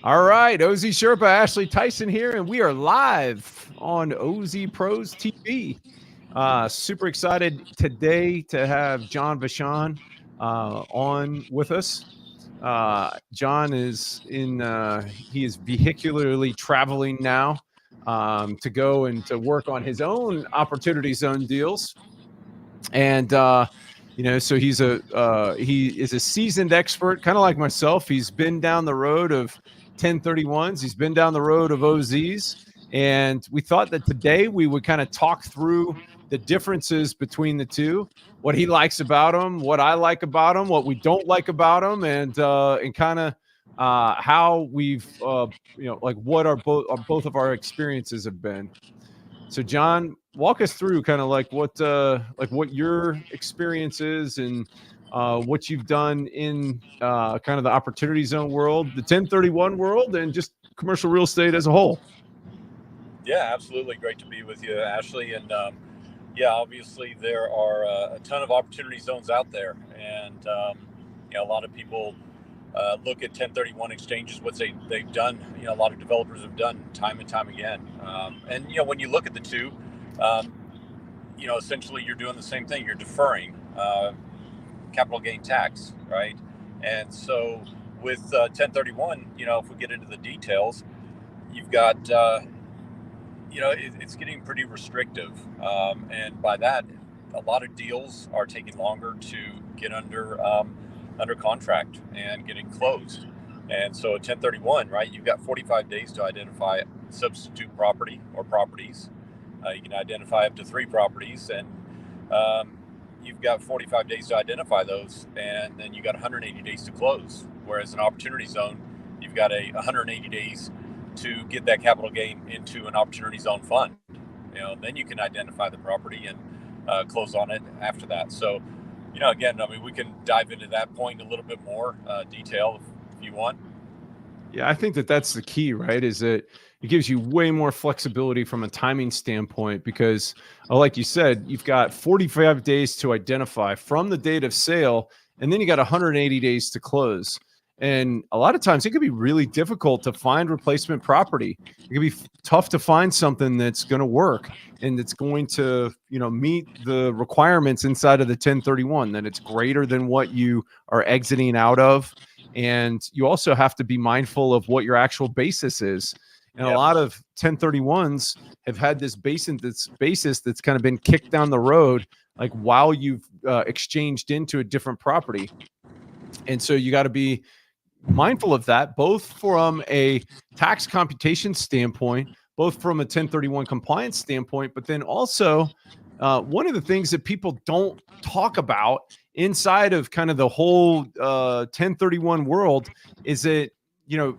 All right, OZ Sherpa, Ashley Tyson here, and we are live on OZ Pros TV. Super excited today to have John Vachon on with us. John is he is vehicularly traveling now to go and to work on his own opportunity zone deals. And so he is a seasoned expert, kind of like myself. He's been down the road of 1031s. He's been down the road of OZs. And we thought that today we would kind of talk through the differences between the two, what he likes about them, what I like about them, what we don't like about them, and kind of how we've like what both of our experiences have been. So John, walk us through kind of like what your experience is and what you've done in kind of the opportunity zone world, the 1031 world, and just commercial real estate as a whole. Yeah, absolutely. Great to be with you, Ashley. And yeah, obviously there are a ton of opportunity zones out there, and a lot of people look at 1031 exchanges, what they've done. A lot of developers have done time and time again. And when you look at the two, essentially you're doing the same thing. You're deferring capital gain tax, right? And so with 1031, if we get into the details, you've got it's getting pretty restrictive, and by that, a lot of deals are taking longer to get under contract and getting closed. And so at 1031, right, you've got 45 days to identify substitute property or properties. You can identify up to 3 properties, and you've got 45 days to identify those, and then you got 180 days to close. Whereas an opportunity zone, you've got 180 days to get that capital gain into an opportunity zone fund. Then you can identify the property and close on it after that. So, again, we can dive into that point in a little bit more detail if you want. Yeah, I think that that's the key, right? Is that it gives you way more flexibility from a timing standpoint because, like you said, you've got 45 days to identify from the date of sale, and then you got 180 days to close. And a lot of times it could be really difficult to find replacement property. It could be tough to find something that's going to work and it's going to, meet the requirements inside of the 1031, that it's greater than what you are exiting out of. And you also have to be mindful of what your actual basis is. And a lot of 1031s have had this basis that's kind of been kicked down the road, like while you've exchanged into a different property. And so you got to be mindful of that, both from a tax computation standpoint, both from a 1031 compliance standpoint, but then also one of the things that people don't talk about inside of kind of the whole 1031 world is that,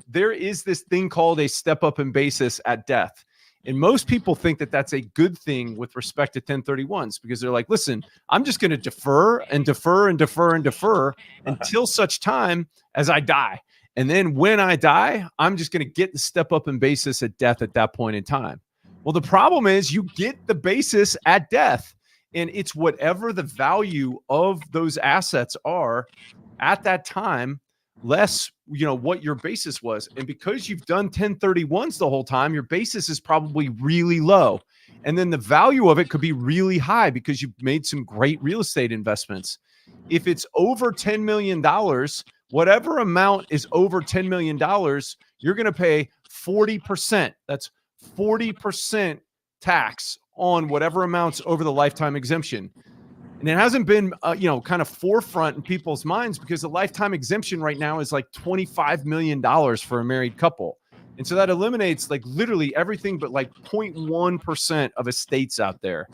there is this thing called a step up in basis at death. And most people think that that's a good thing with respect to 1031s because they're like, listen, I'm just going to defer and defer and defer and defer until such time as I die. And then when I die, I'm just going to get the step up in basis at death at that point in time. Well, the problem is you get the basis at death, and it's whatever the value of those assets are at that time, less what your basis was. And because you've done 1031s the whole time, your basis is probably really low, and then the value of it could be really high because you've made some great real estate investments. If it's over $10 million, whatever amount is over $10 million, you're going to pay 40%. That's 40% tax on whatever amounts over the lifetime exemption. And it hasn't been, kind of forefront in people's minds because the lifetime exemption right now is like $25 million for a married couple. And so that eliminates like literally everything but like 0.1% of estates out there.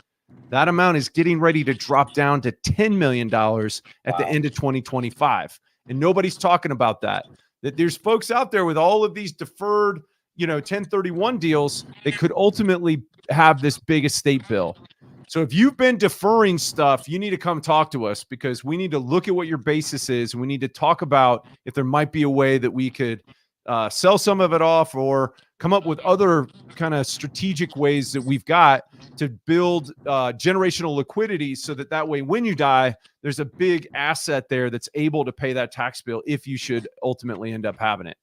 That amount is getting ready to drop down to $10 million at the end of 2025. And nobody's talking about that. That there's folks out there with all of these deferred, 1031 deals that could ultimately have this big estate bill. So if you've been deferring stuff, you need to come talk to us because we need to look at what your basis is. And we need to talk about if there might be a way that we could sell some of it off or come up with other kind of strategic ways that we've got to build generational liquidity so that way when you die, there's a big asset there that's able to pay that tax bill if you should ultimately end up having it.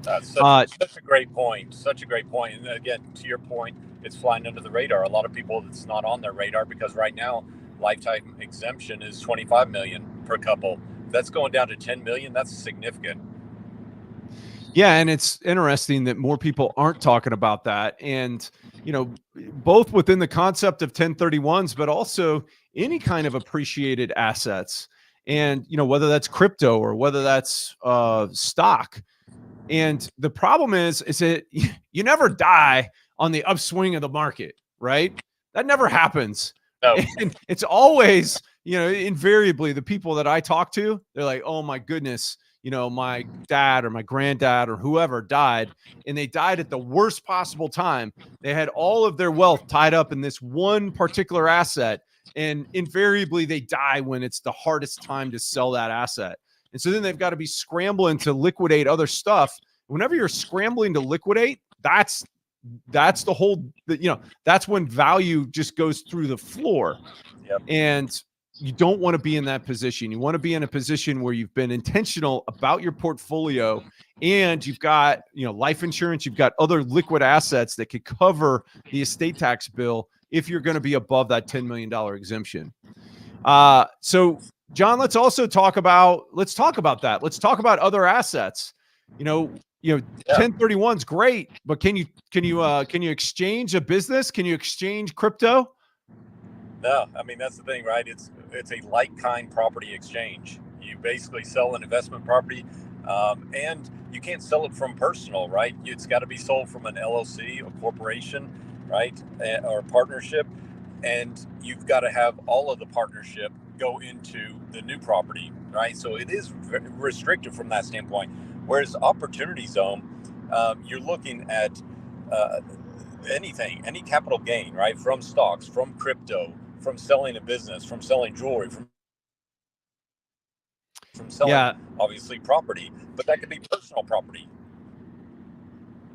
Such a great point. Such a great point. And again, to your point, it's flying under the radar. A lot of people, it's not on their radar because right now, lifetime exemption is 25 million per couple. If that's going down to 10 million. That's significant. Yeah, and it's interesting that more people aren't talking about that. And, you know, both within the concept of 1031s, but also any kind of appreciated assets. And, you know, whether that's crypto or whether that's stock. And the problem is that you never die on the upswing of the market, right? That never happens. No. And it's always, you know, invariably the people that I talk to, they're like, oh my goodness, you know, my dad or my granddad or whoever died, and they died at the worst possible time. They had all of their wealth tied up in this one particular asset, and invariably they die when it's the hardest time to sell that asset. And so then they've got to be scrambling to liquidate other stuff. Whenever you're scrambling to liquidate, that's the whole, you know, that's when value just goes through the floor. Yep. And you don't want to be in that position. You want to be in a position where you've been intentional about your portfolio and you've got, you know, life insurance, you've got other liquid assets that could cover the estate tax bill if you're going to be above that $10 million exemption. So John, let's talk about that. Let's talk about other assets. You know, 1031 is great, but can you exchange a business? Can you exchange crypto? No, I mean, that's the thing, right? It's a like-kind property exchange. You basically sell an investment property, and you can't sell it from personal, right? It's got to be sold from an LLC, a corporation, right, or a partnership, and you've got to have all of the partnership go into the new property, right? So it is restricted from that standpoint. Whereas Opportunity Zone, you're looking at anything, any capital gain, right, from stocks, from crypto, from selling a business, from selling jewelry, from selling, obviously, property, but that could be personal property.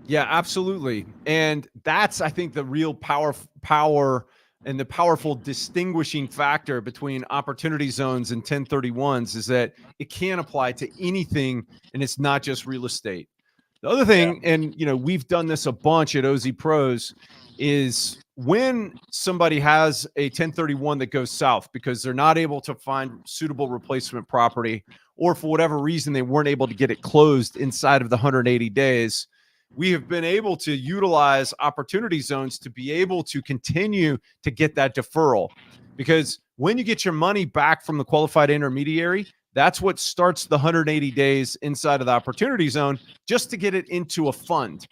Yeah, absolutely. And that's, I think, the real power and the powerful distinguishing factor between Opportunity Zones and 1031s is that it can apply to anything, and it's not just real estate. The other thing, and you know, we've done this a bunch at OZ Pros, is when somebody has a 1031 that goes south because they're not able to find suitable replacement property, or for whatever reason they weren't able to get it closed inside of the 180 days, we have been able to utilize Opportunity Zones to be able to continue to get that deferral. Because when you get your money back from the qualified intermediary, that's what starts the 180 days inside of the Opportunity Zone just to get it into a fund.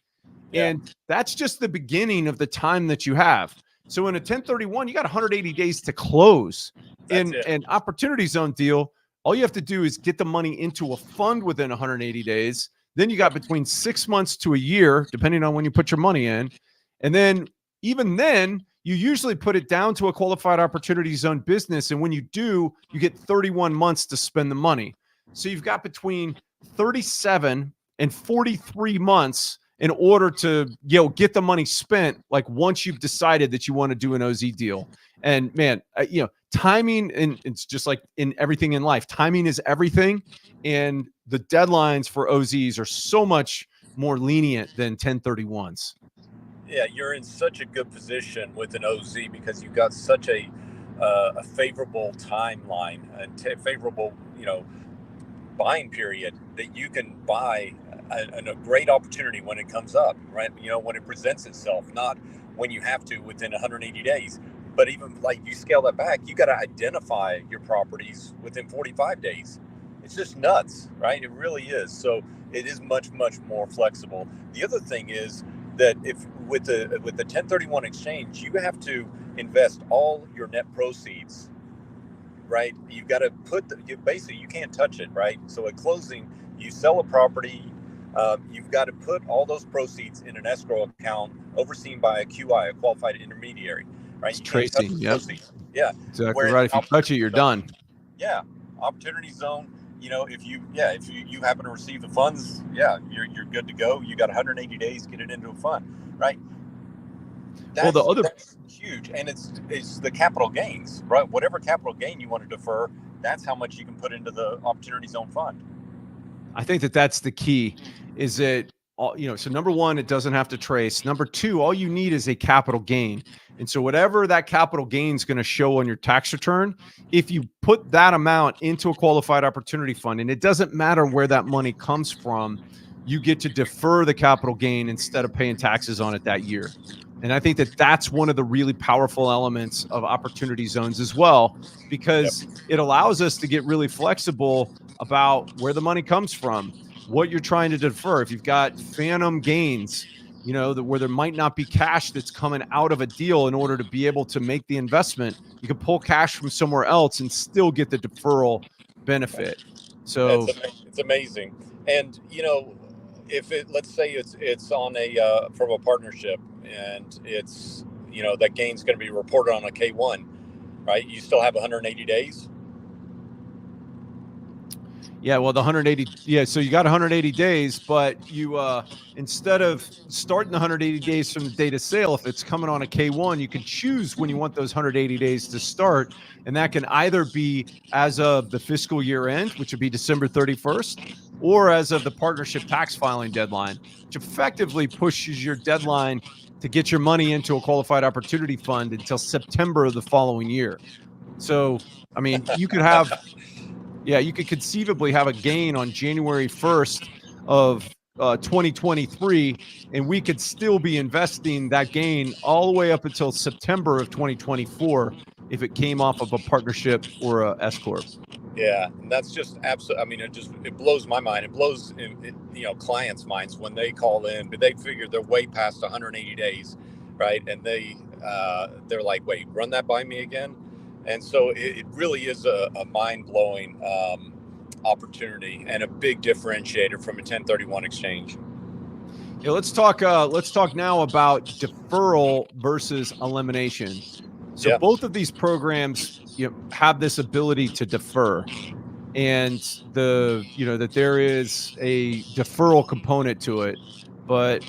Yeah. And that's just the beginning of the time that you have. So in a 1031, you got 180 days to close. In an Opportunity Zone deal, all you have to do is get the money into a fund within 180 days. Then you got between 6 months to a year, depending on when you put your money in. And then even then, you usually put it down to a qualified Opportunity Zone business. And when you do, you get 31 months to spend the money. So you've got between 37 and 43 months in order to, get the money spent, like once you've decided that you want to do an OZ deal. And man, timing, and it's just like in everything in life, timing is everything. And the deadlines for OZs are so much more lenient than 1031s. Yeah, you're in such a good position with an OZ because you've got such a favorable timeline and favorable, buying period that you can buy a great opportunity when it comes up, right? When it presents itself, not when you have to within 180 days. But even like you scale that back, you got to identify your properties within 45 days. It's just nuts, right? It really is. So it is much, much more flexible. The other thing is that if with the 1031 exchange, you have to invest all your net proceeds, right? You've got to basically you can't touch it, right? So at closing, you sell a property, you've got to put all those proceeds in an escrow account overseen by a QI, a qualified intermediary, right? It's tracing, yeah, exactly right. If you touch it, you're done. Yeah, Opportunity Zone. If you happen to receive the funds, you're good to go. You got 180 days to get it into a fund, right? That's huge, and it's the capital gains, right? Whatever capital gain you want to defer, that's how much you can put into the Opportunity Zone fund. I think that's the key, is that So number one, it doesn't have to trace. Number two, all you need is a capital gain. And so whatever that capital gain is going to show on your tax return, if you put that amount into a qualified opportunity fund, and it doesn't matter where that money comes from, you get to defer the capital gain instead of paying taxes on it that year. And I think that that's one of the really powerful elements of opportunity zones as well, because it allows us to get really flexible about where the money comes from, what you're trying to defer. If you've got phantom gains, where there might not be cash that's coming out of a deal in order to be able to make the investment, you can pull cash from somewhere else and still get the deferral benefit. So it's amazing. And if let's say it's on from a partnership, and it's that gain's going to be reported on a K1, right? You still have 180 days. Yeah, well, the 180. Yeah, so you got 180 days, but you instead of starting the 180 days from the date of sale, if it's coming on a K1, you can choose when you want those 180 days to start, and that can either be as of the fiscal year end, which would be December 31st, or as of the partnership tax filing deadline, which effectively pushes your deadline to get your money into a qualified opportunity fund until September of the following year. So, I mean, you could have. Yeah, you could conceivably have a gain on January 1st of 2023, and we could still be investing that gain all the way up until September of 2024 if it came off of a partnership or a S corp. Yeah, and that's just absolutely. I mean, it blows my mind. It blows clients' minds when they call in, but they figure they're way past 180 days, right? And they're like, "Wait, run that by me again." And so it really is a mind-blowing opportunity and a big differentiator from a 1031 exchange. Yeah, let's talk now about deferral versus elimination. So both of these programs have this ability to defer, and that there is a deferral component to it. But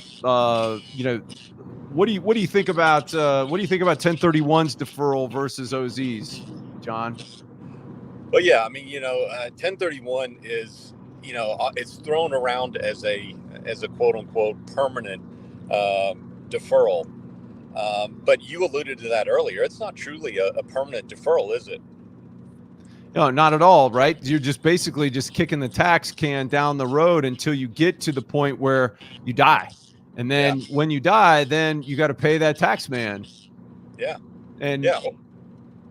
what do you think about 1031's deferral versus OZ's, John? Well, yeah, I mean, 1031 is, it's thrown around as a quote unquote permanent deferral. But you alluded to that earlier. It's not truly a permanent deferral, is it? No, not at all, right? You're just basically just kicking the tax can down the road until you get to the point where you die. And then when you die, then you got to pay that tax man. Yeah. And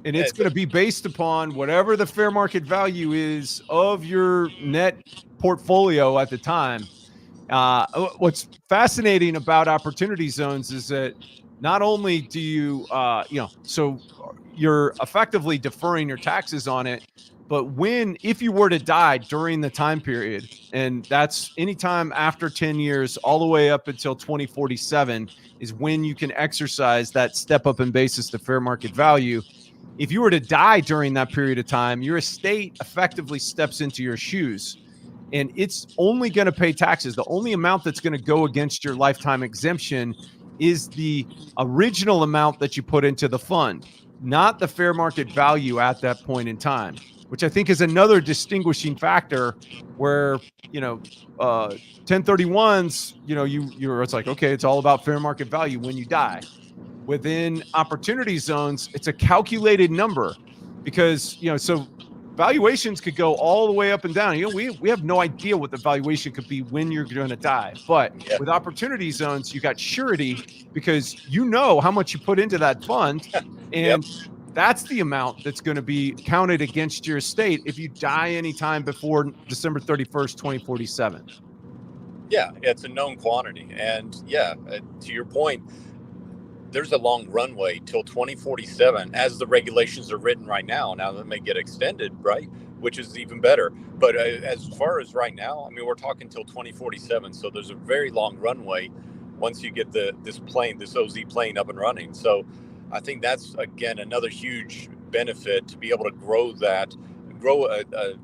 it's going to be based upon whatever the fair market value is of your net portfolio at the time. What's fascinating about opportunity zones is that not only do you, so you're effectively deferring your taxes on it, but if you were to die during the time period, and that's anytime after 10 years, all the way up until 2047 is when you can exercise that step up in basis to fair market value. If you were to die during that period of time, your estate effectively steps into your shoes, and it's only going to pay taxes. The only amount that's going to go against your lifetime exemption is the original amount that you put into the fund, not the fair market value at that point in time, which I think is another distinguishing factor where, 1031s, it's like, okay, it's all about fair market value when you die. Within opportunity zones, it's a calculated number because, so valuations could go all the way up and down. We have no idea what the valuation could be when you're going to die. But with opportunity zones, you got surety because how much you put into that fund, and that's the amount that's going to be counted against your estate if you die anytime before December 31st, 2047. Yeah, it's a known quantity. And to your point, there's a long runway till 2047 as the regulations are written right now. Now that may get extended, right? Which is even better. But as far as right now, I mean, we're talking till 2047. So there's a very long runway once you get this OZ plane up and running. So I think that's, again, another huge benefit to be able to grow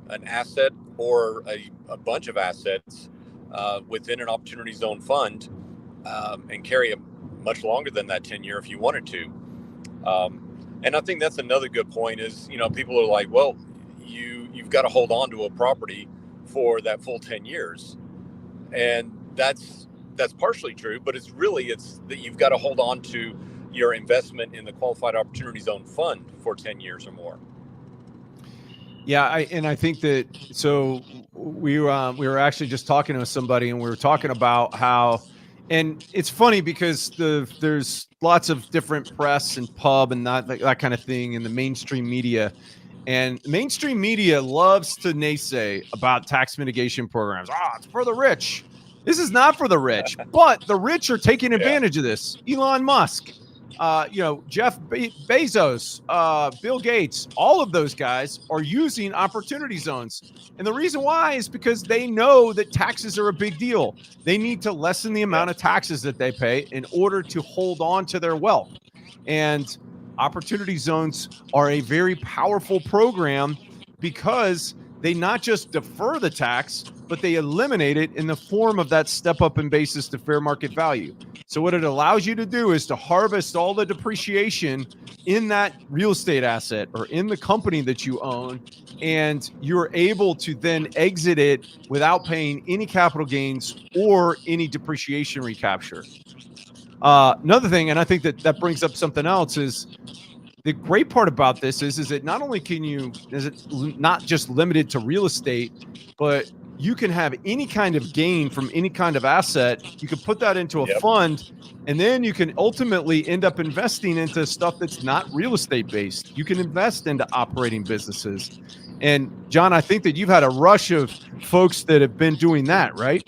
an asset or a bunch of assets within an opportunity zone fund and carry a much longer than that 10-year if you wanted to. And I think that's another good point is, people are like, well, you've got to hold on to a property for that full 10 years. And that's that's partially true, but it's that you've got to hold on to your investment in the Qualified Opportunity Zone fund for 10 years or more. Yeah, I think that, so we were actually just talking to somebody, and we were talking about how, and it's funny because there's lots of different press and pub and that kind of thing in the mainstream media, and mainstream media loves to naysay about tax mitigation programs. It's for the rich. This is not for the rich, but the rich are taking advantage of this. Elon Musk, Jeff Bezos, Bill Gates, all of those guys are using opportunity zones. And the reason why is because they know that taxes are a big deal. They need to lessen the amount of taxes that they pay in order to hold on to their wealth. And opportunity zones are a very powerful program because they not just defer the tax, but they eliminate it in the form of that step up in basis to fair market value. So what it allows you to do is to harvest all the depreciation in that real estate asset or in the company that you own, and you're able to then exit it without paying any capital gains or any depreciation recapture. Another thing, and I think that brings up something else, is the great part about this is that not only is it not just limited to real estate, but you can have any kind of gain from any kind of asset. You can put that into a fund, and then you can ultimately end up investing into stuff that's not real estate based. You can invest into operating businesses. And John, I think that you've had a rush of folks that have been doing that, right?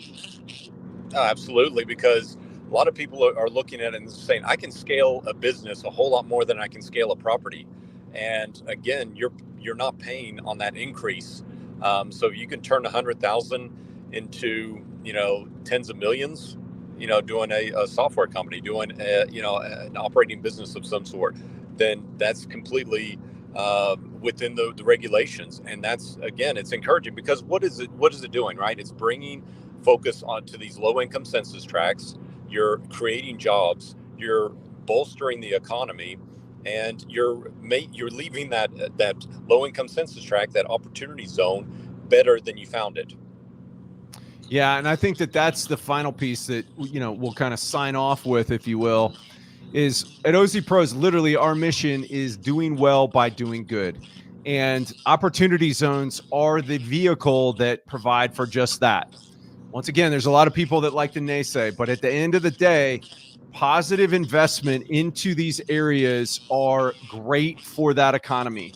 Oh, absolutely, because a lot of people are looking at it and saying, I can scale a business a whole lot more than I can scale a property. And again, you're not paying on that increase. So you can turn 100,000 into, tens of millions, doing a software company, doing an operating business of some sort, then that's completely within the regulations. And that's, again, it's encouraging, because what is it doing, right? It's bringing focus onto these low income census tracts. You're creating jobs, you're bolstering the economy, and you're leaving that low income census tract, that opportunity zone, better than you found it. Yeah, and I think that that's the final piece that we'll kind of sign off with, if you will, is at OZ Pros, literally our mission is doing well by doing good. And opportunity zones are the vehicle that provide for just that. Once again, there's a lot of people that like to naysay, but at the end of the day, positive investment into these areas are great for that economy.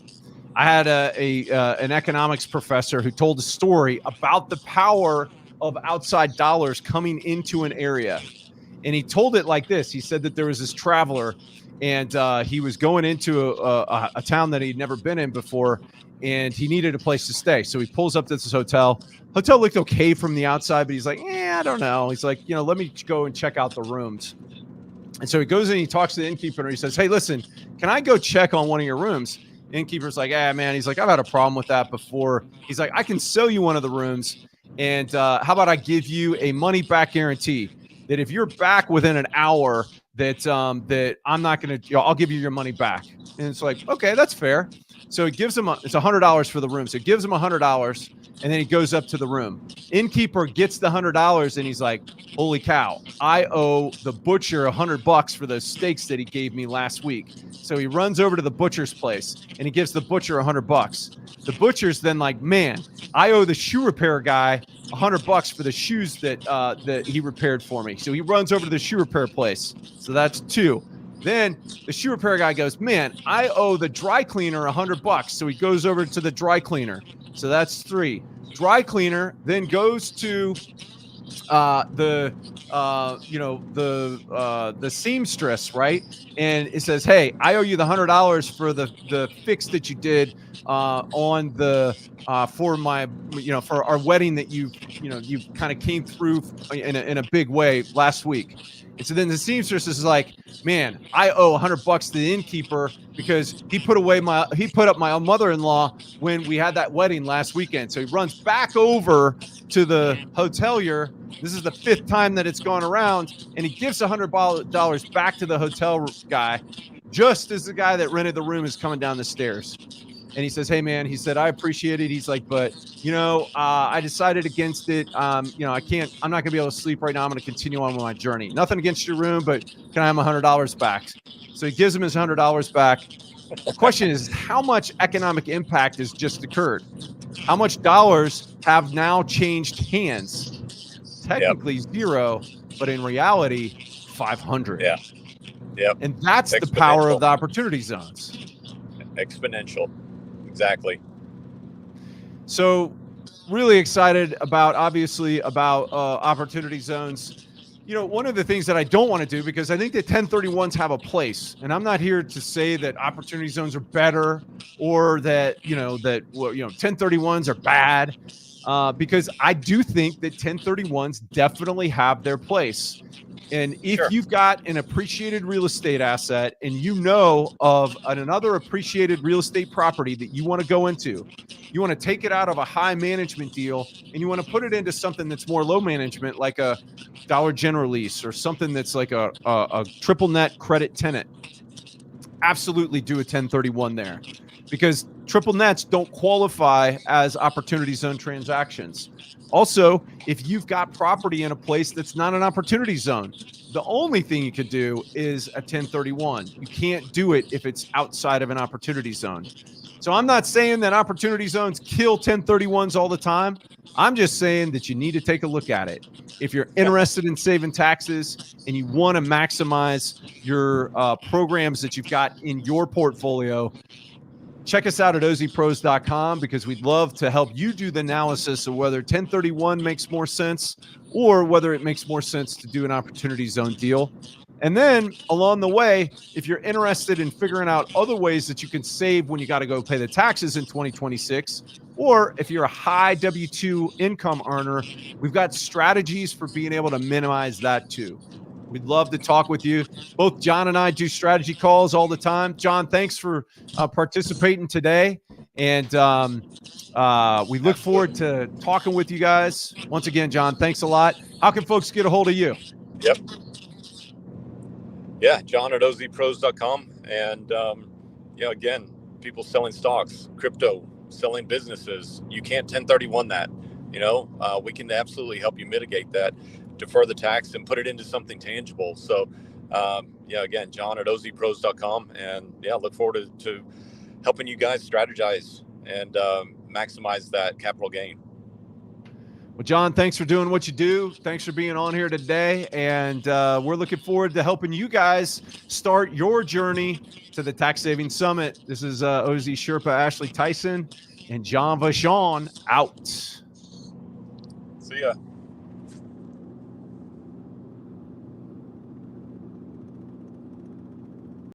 I had an economics professor who told a story about the power of outside dollars coming into an area. And he told it like this. He said that there was this traveler, and he was going into a town that he'd never been in before, and he needed a place to stay. So he pulls up to this hotel. Hotel looked okay from the outside, but he's like, I don't know. He's like, let me go and check out the rooms. And so he goes in, he talks to the innkeeper, and he says, hey, listen, can I go check on one of your rooms? Innkeeper's like, man, he's like, I've had a problem with that before. He's like, I can sell you one of the rooms, and how about I give you a money back guarantee that if you're back within an hour, that I'm not going to, I'll give you your money back. And it's like, okay, that's fair. So he gives him it's $100 for the room. So he gives him $100, and then he goes up to the room. Innkeeper gets the $100, and he's like, holy cow, I owe the butcher $100 for those steaks that he gave me last week. So he runs over to the butcher's place, and he gives the butcher $100. The butcher's then like, man, I owe the shoe repair guy $100 for the shoes that he repaired for me. So he runs over to the shoe repair place. So that's two. Then the shoe repair guy goes, man, I owe the dry cleaner $100. So he goes over to the dry cleaner. So that's three. Dry cleaner then goes to the seamstress, right? And it says, hey, I owe you the $100 for the fix that you did on the for my for our wedding that you kind of came through in a big way last week. And so then the seamstress is like, man, I owe $100 to the innkeeper because he put up my mother-in-law when we had that wedding last weekend. So he runs back over to the hotelier. This is the fifth time that it's gone around, and he gives $100 back to the hotel guy, just as the guy that rented the room is coming down the stairs. and he says, hey man, he said, I appreciate it. He's like, but I decided against it. I'm not going to be able to sleep right now. I'm going to continue on with my journey. Nothing against your room, but can I have $100 back? So he gives him his $100 back. The question is, how much economic impact has just occurred? How much dollars have now changed hands? Technically zero, but in reality, 500. Yeah. Yep. And that's the power of the opportunity zones. Exponential. Exactly. So really excited about opportunity zones. One of the things that I don't want to do, because I think that 1031s have a place, and I'm not here to say that opportunity zones are better or that 1031s are bad, because I do think that 1031s definitely have their place. And if you've got an appreciated real estate asset and of another appreciated real estate property that you want to go into, you want to take it out of a high management deal and you want to put it into something that's more low management, like a Dollar General lease or something that's like a triple net credit tenant, absolutely do a 1031 there, because triple nets don't qualify as opportunity zone transactions. Also, if you've got property in a place that's not an opportunity zone, the only thing you could do is a 1031. You can't do it if it's outside of an opportunity zone. So I'm not saying that opportunity zones kill 1031s all the time. I'm just saying that you need to take a look at it. If you're interested in saving taxes and you want to maximize your programs that you've got in your portfolio, check us out at ozpros.com, because we'd love to help you do the analysis of whether 1031 makes more sense or whether it makes more sense to do an opportunity zone deal. And then along the way, if you're interested in figuring out other ways that you can save when you got to go pay the taxes in 2026, or if you're a high W-2 income earner, we've got strategies for being able to minimize that too. We'd love to talk with you. Both John and I do strategy calls all the time. John, thanks for participating today. And we look forward to talking with you guys. Once again, John, thanks a lot. How can folks get a hold of you? Yep. Yeah, John at ozpros.com. And, again, people selling stocks, crypto, selling businesses. You can't 1031 that. We can absolutely help you mitigate that, defer the tax, and put it into something tangible. So, again, John at ozpros.com. And, look forward to helping you guys strategize and maximize that capital gain. Well, John, thanks for doing what you do. Thanks for being on here today. And we're looking forward to helping you guys start your journey to the Tax Saving Summit. This is OZ Sherpa Ashley Tison and John Vachon out. See ya.